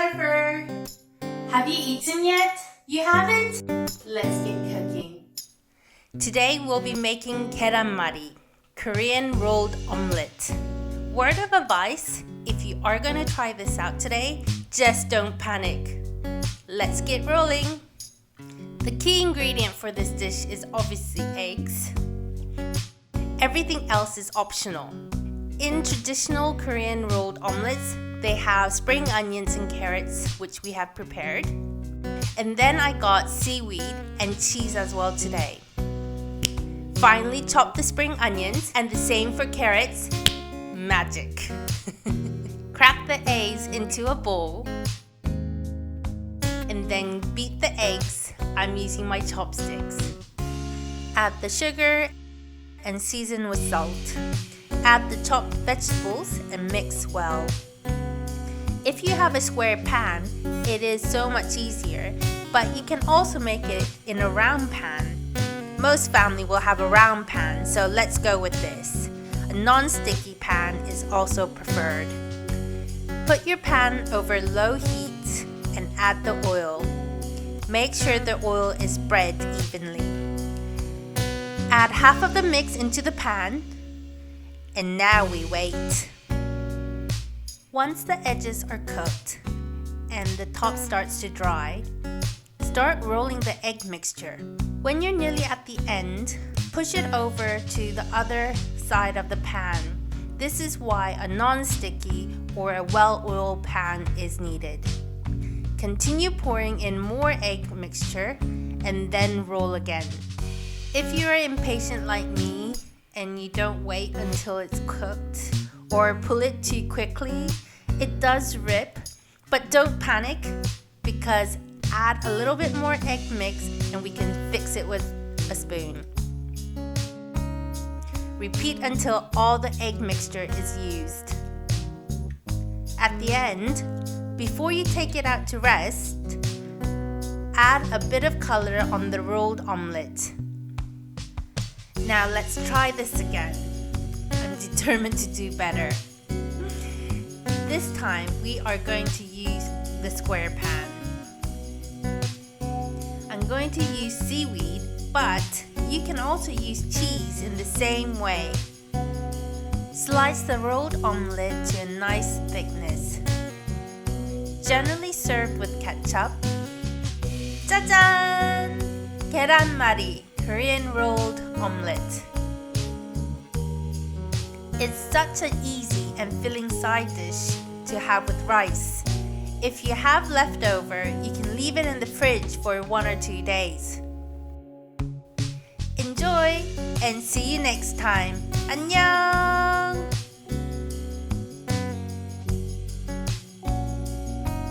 photographer! Have you eaten yet? You haven't? Let's get cooking. Today we'll be making Gyeran Mari, Korean rolled omelette. Word of advice, if you are going to try this out today, just don't panic. Let's get rolling. The key ingredient for this dish is obviously eggs. Everything else is optional. In traditional Korean rolled omelettes, they have spring onions and carrots, which we have prepared. And then I got seaweed and cheese as well today. Finally, chop the spring onions and the same for carrots. Magic. Crack the eggs into a bowl and then beat the eggs. I'm using my chopsticks. Add the sugar and season with salt. Add the chopped vegetables and mix well. If you have a square pan, it is so much easier, but you can also make it in a round pan. Most family will have a round pan, so let's go with this. A non-sticky pan is also preferred. Put your pan over low heat and add the oil. Make sure the oil is spread evenly. Add half of the mix into the pan, and now we wait. Once the edges are cooked and the top starts to dry, start rolling the egg mixture. When you're nearly at the end, push it over to the other side of the pan. This is why a non-sticky or a well-oiled pan is needed. Continue pouring in more egg mixture and then roll again. If you're impatient like me and you don't wait until it's cooked or pull it too quickly, it does rip, but don't panic because add a little bit more egg mix and we can fix it with a spoon. Repeat until all the egg mixture is used. At the end, before you take it out to rest, add a bit of color on the rolled omelette. Now let's try this again. I'm determined to do better. This time we are going to use the square pan. I'm going to use seaweed, but you can also use cheese in the same way. Slice the rolled omelette to a nice thickness. Generally served with ketchup. 짜잔! Gyeran Mari, Korean rolled omelette. It's such an easy and filling side dish to have with rice. If you have leftover, you can leave it in the fridge for 1 or 2 days. Enjoy and see you next time. 안녕!